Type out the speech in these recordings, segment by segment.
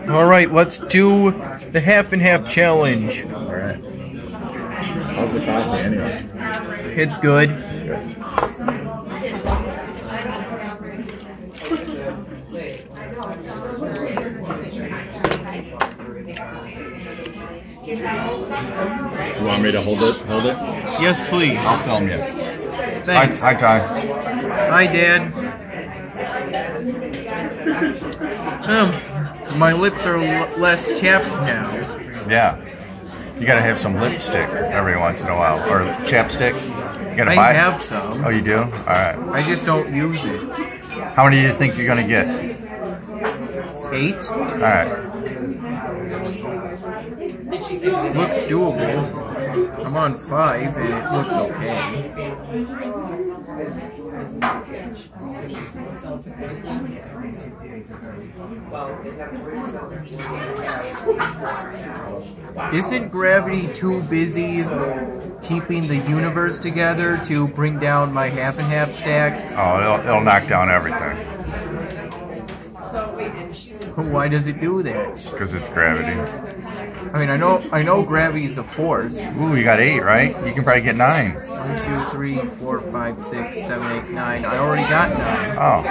All right, let's do the half and half challenge. All right. How's the coffee anyway? It's good. Good. You want me to hold it? Hold it? Yes, please. I'll film you. Thanks. Hi, Ty. Hi, Dad. My lips are less chapped now. Yeah. You gotta have some lipstick every once in a while. Or chapstick. You gotta buy I it? have some. Oh, you do? Alright. I just don't use it. How many do you think you're gonna get? 8? Alright. Looks doable. I'm on 5 and it looks okay. Isn't gravity too busy keeping the universe together to bring down my half and half stack? Oh, it'll knock down everything. Why does it do that? Because it's gravity. I mean, I know gravity is a force. Ooh, you got 8, right? You can probably get 9. 1, 2, 3, 4, 5, 6, 7, 8, 9. I already got 9. Oh.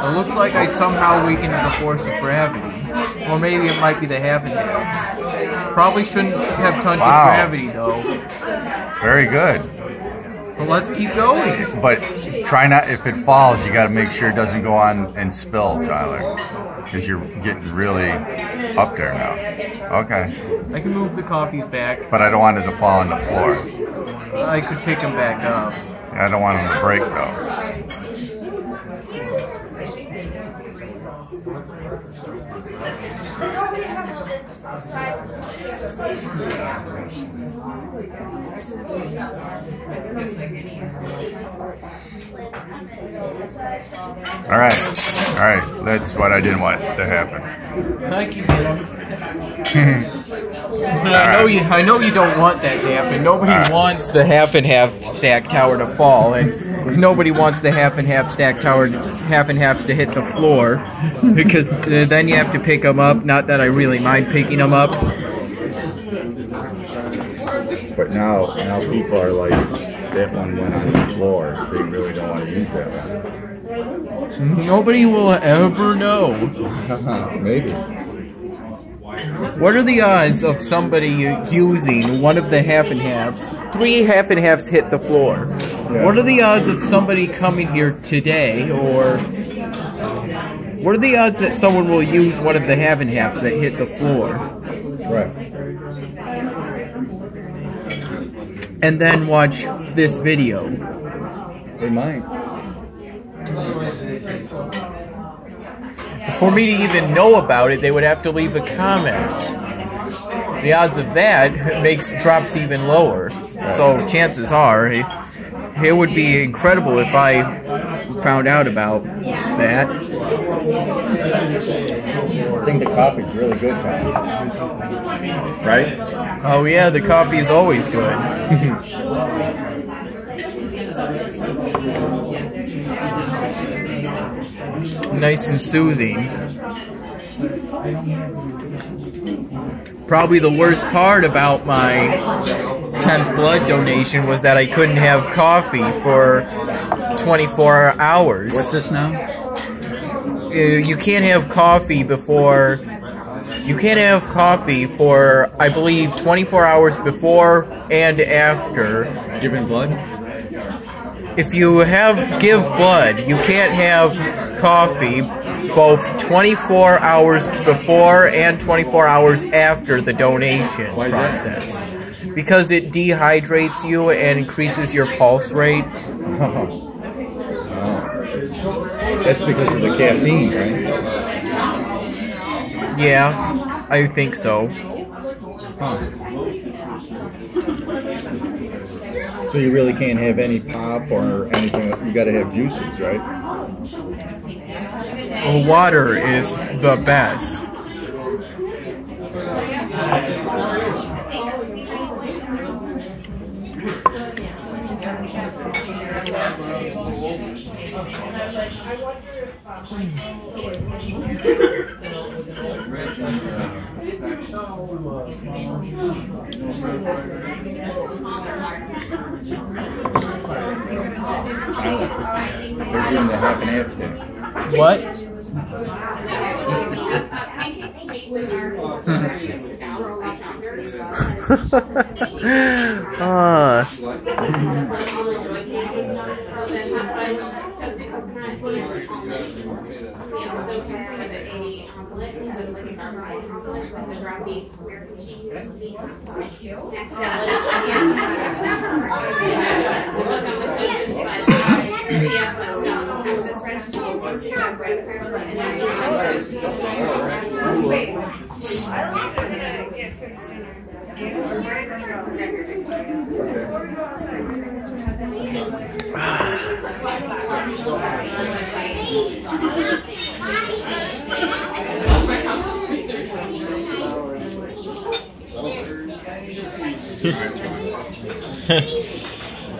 It looks like I somehow weakened the force of gravity. Or maybe it might be the half and halves. Probably shouldn't have touched gravity though. Very good. But let's keep going. But try not, if it falls, you got to make sure it doesn't go on and spill, Tyler. Because you're getting really up there now. Okay. I can move the coffees back. But I don't want it to fall on the floor. I could pick them back up. I don't want them to break, though. All right. That's what I didn't want to happen. Thank you, man. I know you don't want that to happen. Nobody wants the half and half stack tower to fall, and nobody wants the half and half stack tower to half and halves to hit the floor, because then you have to pick them up. Not that I really mind picking them up. But now people are like, that one went on the floor. They really don't want to use that one. Nobody will ever know. Maybe. What are the odds of somebody using one of the half and halves? 3 half and halves hit the floor. Yeah. What are the odds of somebody coming here today, or what are the odds that someone will use one of the half and halves that hit the floor? Right. And then watch this video. They might. For me to even know about it, they would have to leave a comment. The odds of that drops even lower. So chances are, it would be incredible if I found out about that. I think the coffee's really good, Tom. Right? Oh yeah, the coffee is always good. Nice and soothing. Probably the worst part about my 10th blood donation was that I couldn't have coffee for 24 hours. What's this now? You can't have coffee before... You can't have coffee for, I believe, 24 hours before and after. Giving blood? If you give blood, you can't have coffee both 24 hours before and 24 hours after the donation process. Because it dehydrates you and increases your pulse rate. That's because of the caffeine, right? Yeah, I think so. So you really can't have any pop or anything. You got to have juices, right? Well, water is the best. They're doing the half and half thing. What?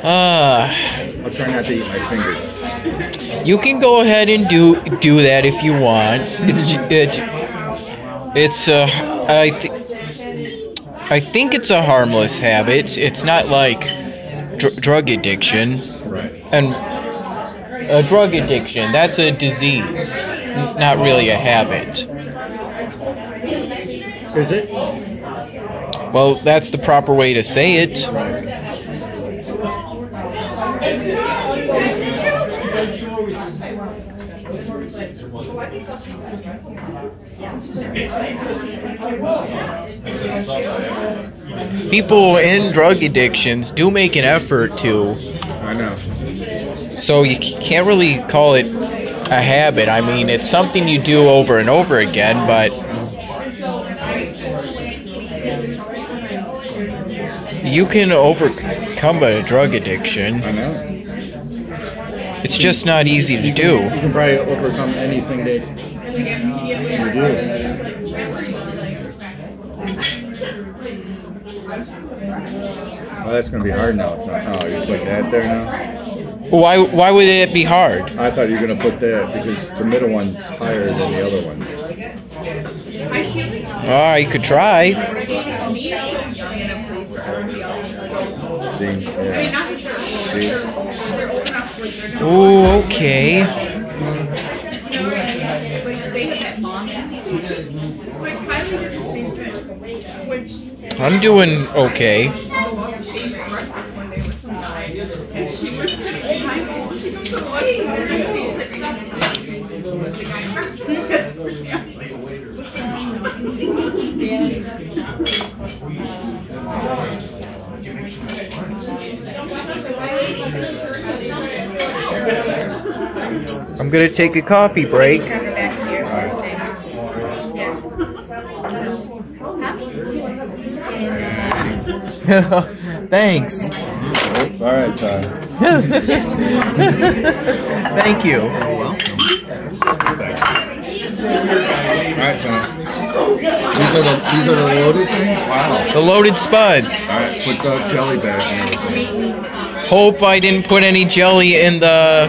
I'll try not to eat my fingers. You can go ahead and do that if you want. I think it's a harmless habit. It's not like drug addiction. Right. And a drug addiction, that's a disease, not really a habit. Is it? Well, that's the proper way to say it. People in drug addictions do make an effort to. I know. So you can't really call it a habit. I mean, it's something you do over and over again, but you can overcome a drug addiction. I know. It's just not easy to do. You can probably overcome anything that you do. Well, that's going to be hard now. Oh, you put that there now? Why would it be hard? I thought you were going to put that because the middle one's higher than the other one. Oh, you could try. See? Yeah. See? Ooh, okay. I'm doing okay. I'm gonna take a coffee break. Thanks. All right, Todd. Thank you. All right, Todd. These are the loaded things? Wow. The loaded spuds. All right, put the jelly back and everything. Hope I didn't put any jelly in the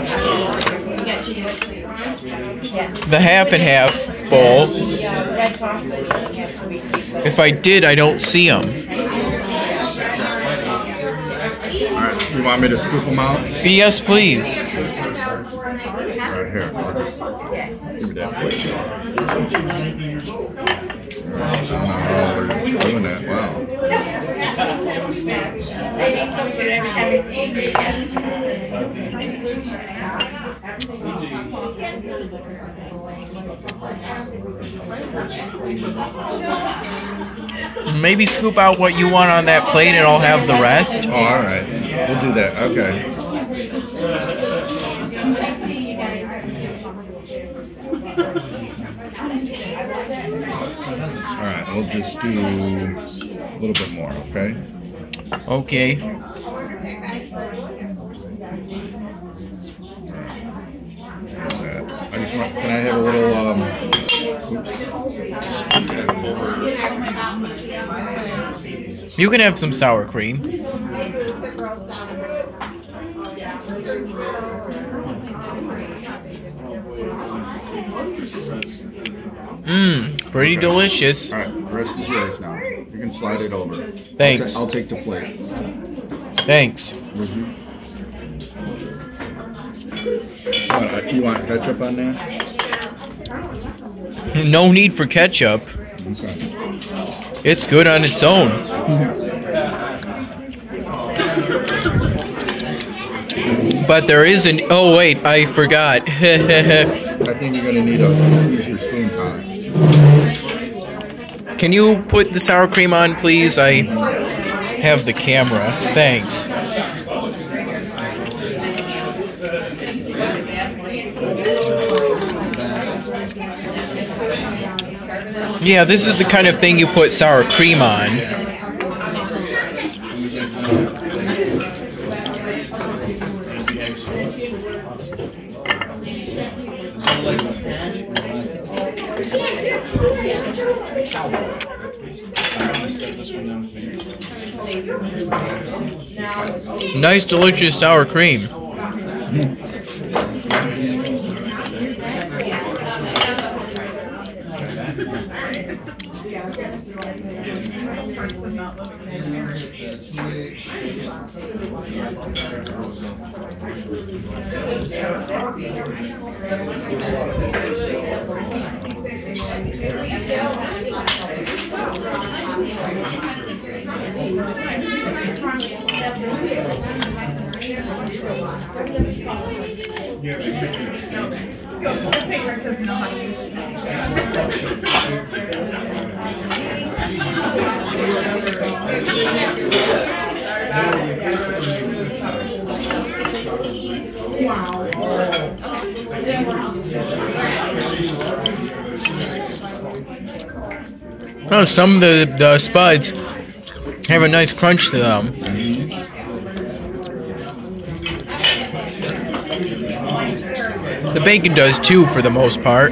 half and half bowl. If I did, I don't see them. Alright, you want me to scoop them out? Yes, please. Right here. Give me that plate. Alright, I don't know how we're doing that. Wow. Maybe scoop out what you want on that plate and I'll have the rest. Oh, alright. We'll do that. Okay. Alright, we'll just do a little bit more, okay? Okay. I just want, can I have a little, oops. You can have some sour cream. Pretty delicious. All right, the rest is yours now. You can slide it over. Thanks. I'll take the plate. Thanks. You want ketchup on that? No need for ketchup. Okay. It's good on its own. But there isn't. Oh wait, I forgot. I think you're gonna need to use your spoon, Tyler. Can you put the sour cream on, please? I have the camera. Thanks. Yeah, this is the kind of thing you put sour cream on. Nice, delicious sour cream. Oh, some of the spuds have a nice crunch to them. The bacon does too, for the most part.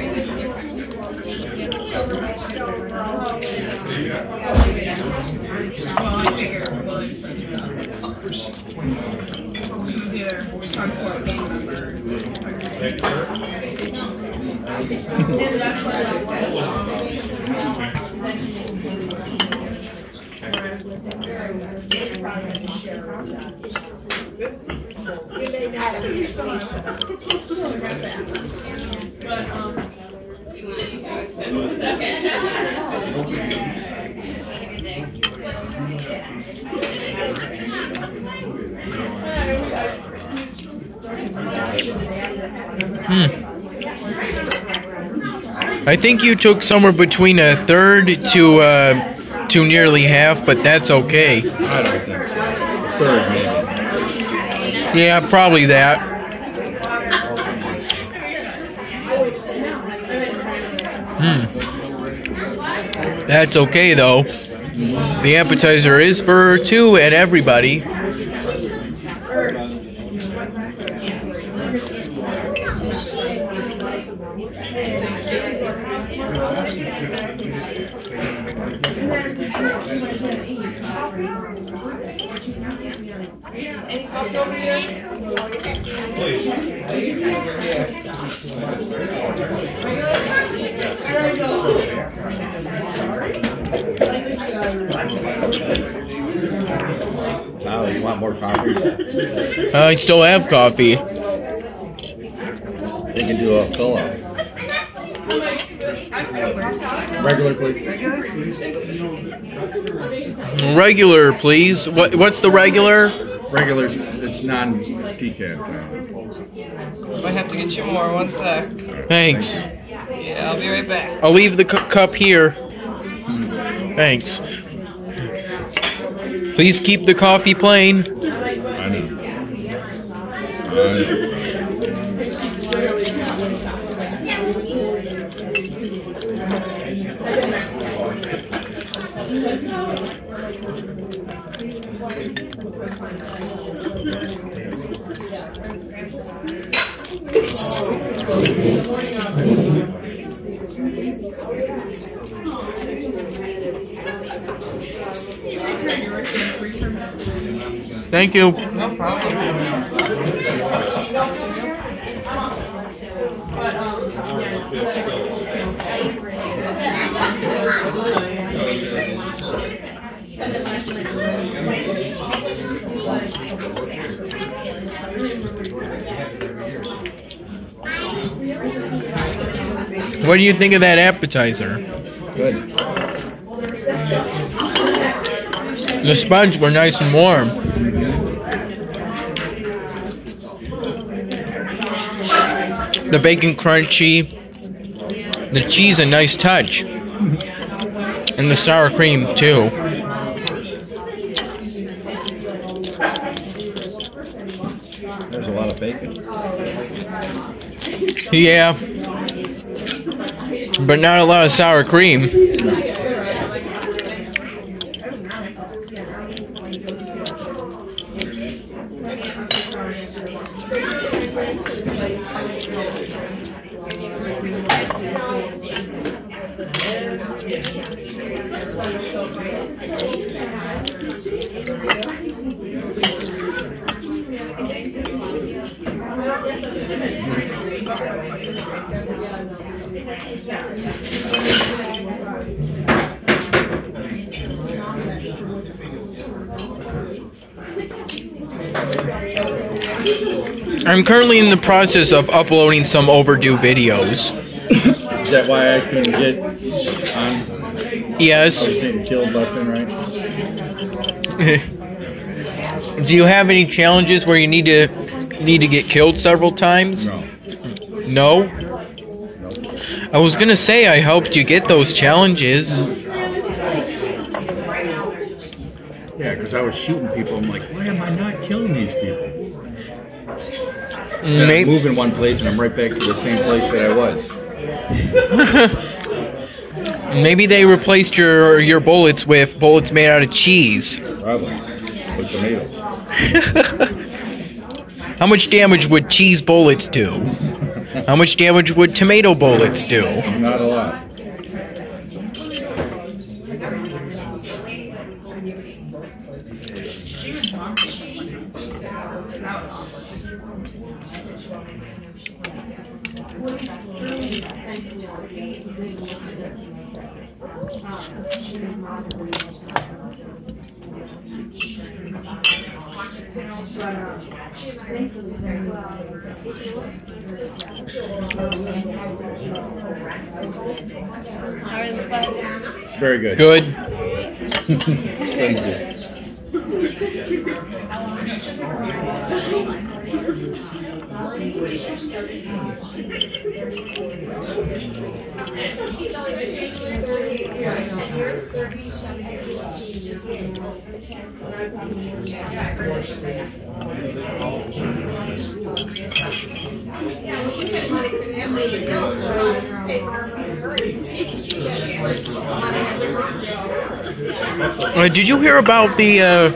I think you took somewhere between a third to nearly half, but that's okay. I don't think so. A third, maybe. Yeah, probably that. That's okay though. The appetizer is for two and everybody. Tyler, you want more coffee? I still have coffee. They can do a fill-up. Regular, please. Regular, please. What's the regular? Regular, it's non-decaf. I have to get you more. 1 sec. Thanks. Yeah, I'll be right back. I'll leave the cup here. Thanks. Please keep the coffee plain. I know. Thank you. No problem. What do you think of that appetizer? Good. The spuds were nice and warm. The bacon crunchy. The cheese a nice touch. And the sour cream too. There's a lot of bacon. Yeah. But not a lot of sour cream. I'm currently in the process of uploading some overdue videos. Is that why I couldn't get on? Yes. I was getting killed left and right. Do you have any challenges where you need to get killed several times? No. No? I was gonna say I helped you get those challenges. Yeah, because I was shooting people. I'm like, why am I not killing these people? And I move in one place and I'm right back to the same place that I was. Maybe they replaced your bullets with bullets made out of cheese. Probably. With tomatoes. How much damage would cheese bullets do? How much damage would tomato bullets do? Not a lot. How are the spuds? Very good. Good. Thank you. Did you hear about the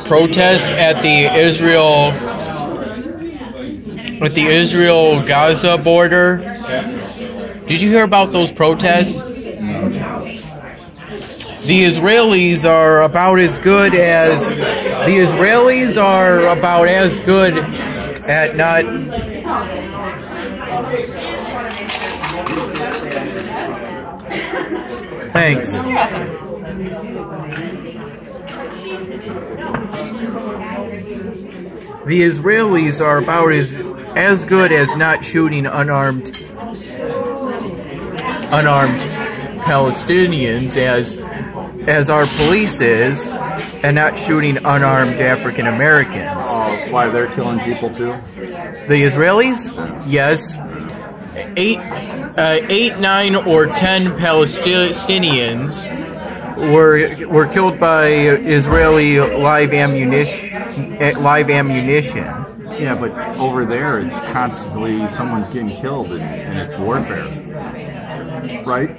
protests at the Israel Gaza border? Did you hear about those protests? The Israelis are about as good at not. Thanks. The Israelis are about as good as not shooting unarmed Palestinians as our police is, and not shooting unarmed African Americans. Why they're killing people too? The Israelis? Yes. 8, 9, or 10 Palestinians were killed by Israeli live ammunition. Yeah, but over there it's constantly someone's getting killed and it's warfare. Right?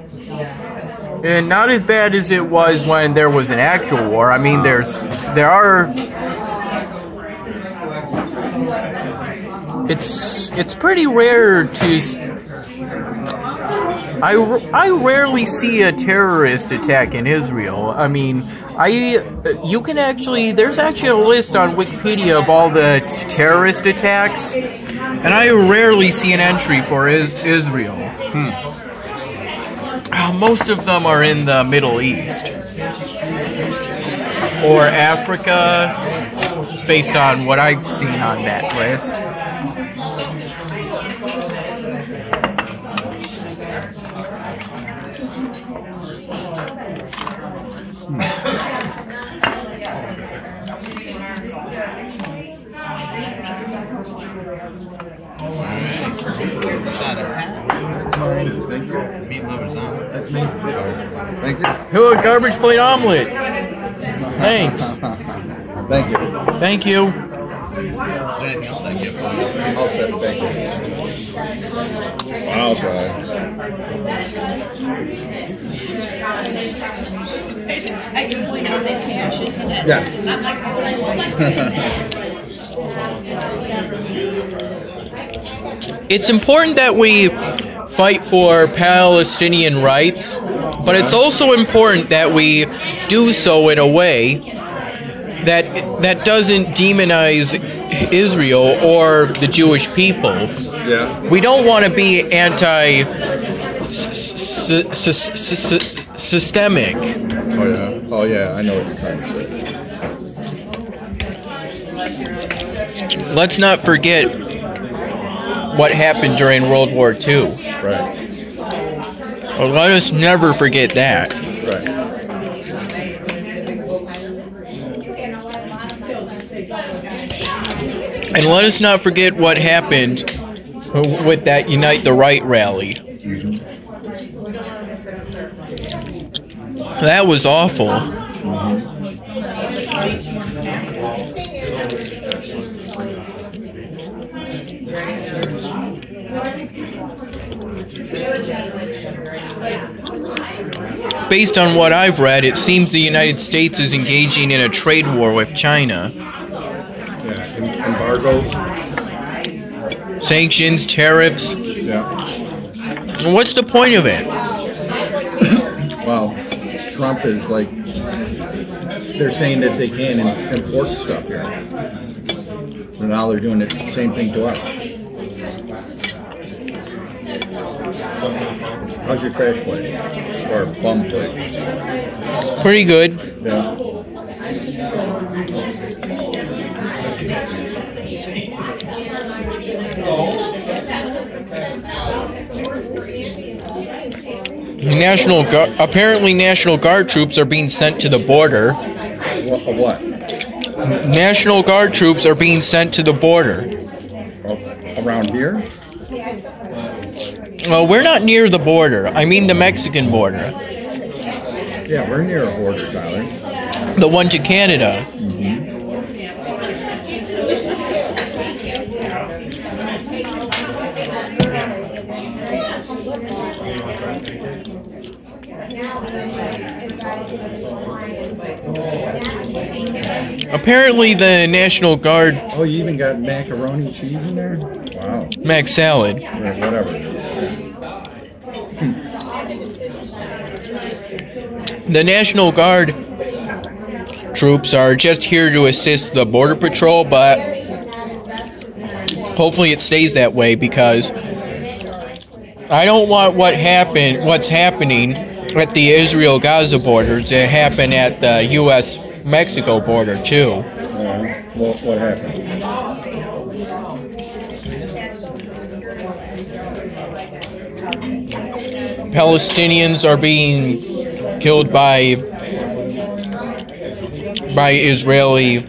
And not as bad as it was when there was an actual war. I mean, it's pretty rare to. I rarely see a terrorist attack in Israel. I mean, there's actually a list on Wikipedia of all the terrorist attacks, and I rarely see an entry for Israel. Most of them are in the Middle East or Africa, based on what I've seen on that list. shot at Thank you. meat lovers on. That's me. Thank you. Who a garbage plate omelet? Thanks. Thank you. Thank you. Is there anything else I can get for you? I'll set it back in. I'll try. I can point out its hash, isn't it? Yeah. I'm like, It's important that we fight for Palestinian rights, but it's also important that we do so in a way that doesn't demonize Israel or the Jewish people. Yeah. We don't want to be anti-systemic. Oh yeah. Oh yeah. I know what you're trying to say. Let's not forget what happened during World War II. Right. Well, let us never forget that. Right. And let us not forget what happened with that Unite the Right rally. That was awful. Based on what I've read, it seems the United States is engaging in a trade war with China. Yeah. Embargoes. Sanctions, tariffs. Yeah. What's the point of it? Well, Trump is like, they're saying that they can import stuff here. So now they're doing the same thing to us. How's your trash plate? Or bum plate? Pretty good. Yeah. Apparently National Guard troops are being sent to the border. What? National Guard troops are being sent to the border. Around here? Well, we're not near the border. I mean the Mexican border. Yeah, we're near a border, Tyler. The one to Canada. Apparently the National Guard... Oh, you even got macaroni cheese in there? Wow. Mac salad. Or whatever. The National Guard troops are just here to assist the Border Patrol, but hopefully it stays that way because I don't want what's happening at the Israel-Gaza border to happen at the U.S.-Mexico border, too. What happened? Palestinians are being killed by Israeli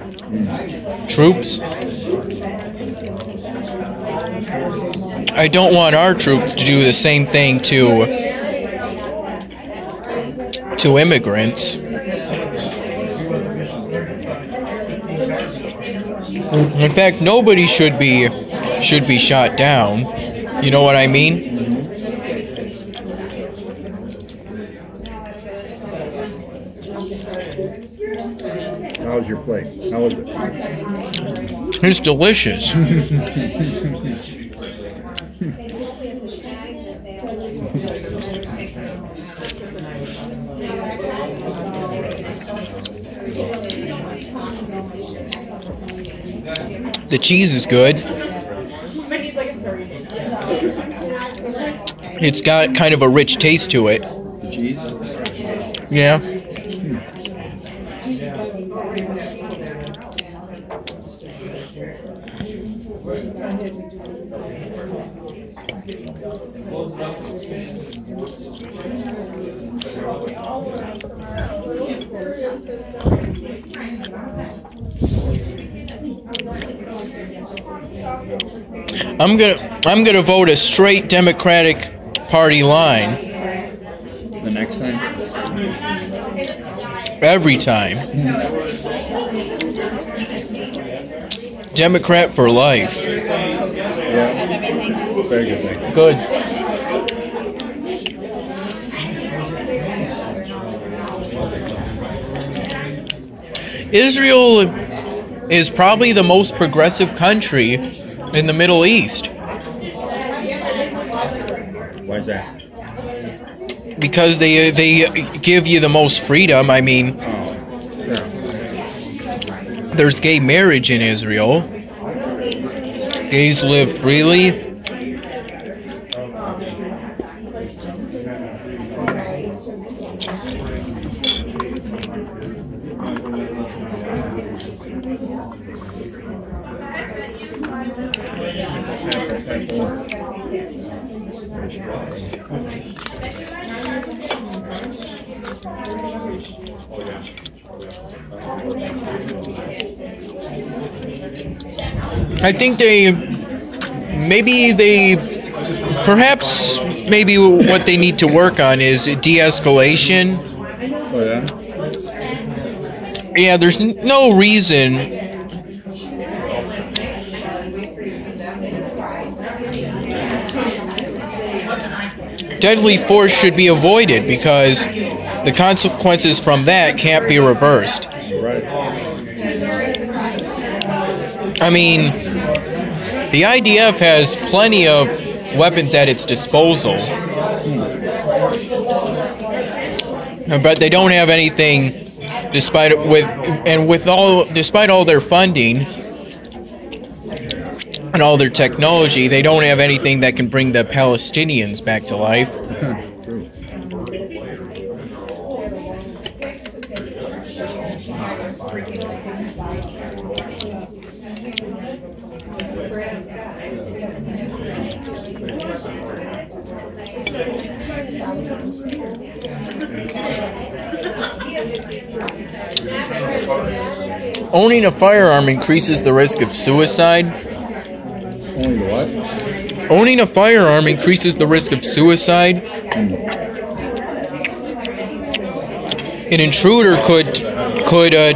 troops. I don't want our troops to do the same thing to immigrants. In fact, nobody should be shot down. You know what I mean? How's your plate? How is it? It's delicious. The cheese is good. It's got kind of a rich taste to it. The cheese? Yeah. I'm gonna vote a straight Democratic Party line. The next time? Every time. Democrat for life. That's everything. Very good thing. Good. Israel is probably the most progressive country in the Middle East. Why is that? Because they give you the most freedom. I mean, there's gay marriage in Israel. Gays live freely. I think perhaps what they need to work on is de-escalation. Oh, yeah? Yeah, there's no reason. Deadly force should be avoided because the consequences from that can't be reversed. Right. I mean, the IDF has plenty of weapons at its disposal, but they don't have anything, despite all their funding and all their technology, they don't have anything that can bring the Palestinians back to life. Owning a firearm increases the risk of suicide. Only what? Owning a firearm increases the risk of suicide. An intruder could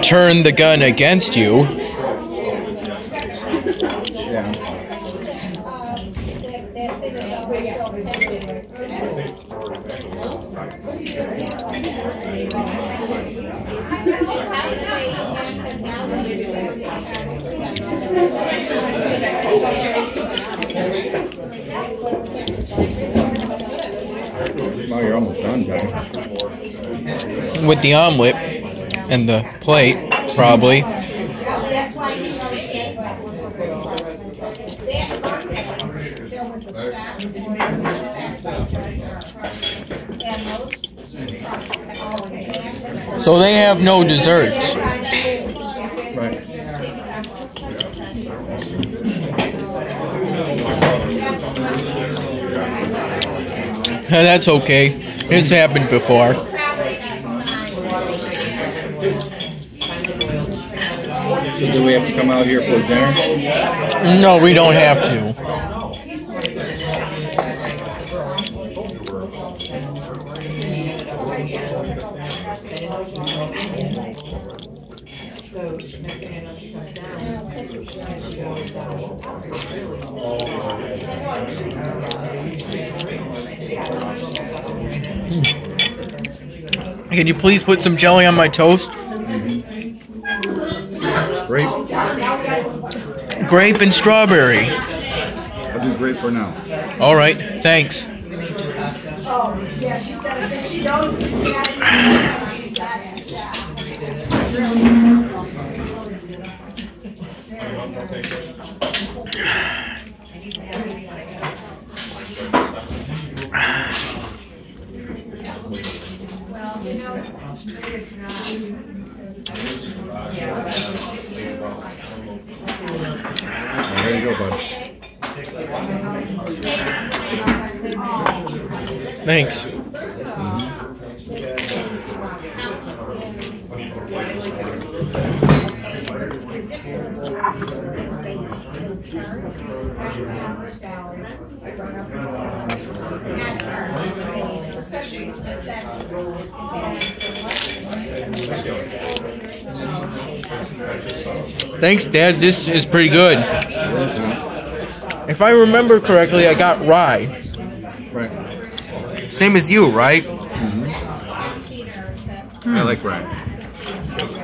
turn the gun against you. Yeah. Well, you're almost done, Johnny. With the omelet and the plate, probably. So they have no desserts. Right. That's okay. It's happened before. So do we have to come out here for dinner? No, we don't have to. Can you please put some jelly on my toast? Grape? Grape and strawberry. I'll do grape for now. All right, thanks. There you go, bud. Thanks. Thanks, Dad. This is pretty good. If I remember correctly, I got rye. Right. Same as you, right? I like rye.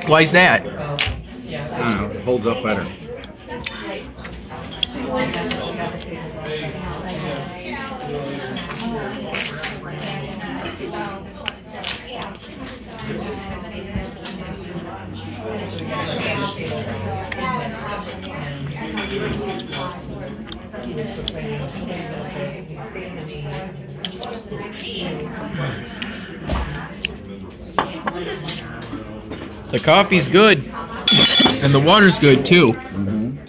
Why's that? I don't know. It holds up better. The coffee's good, and the water's good too. Mm-hmm.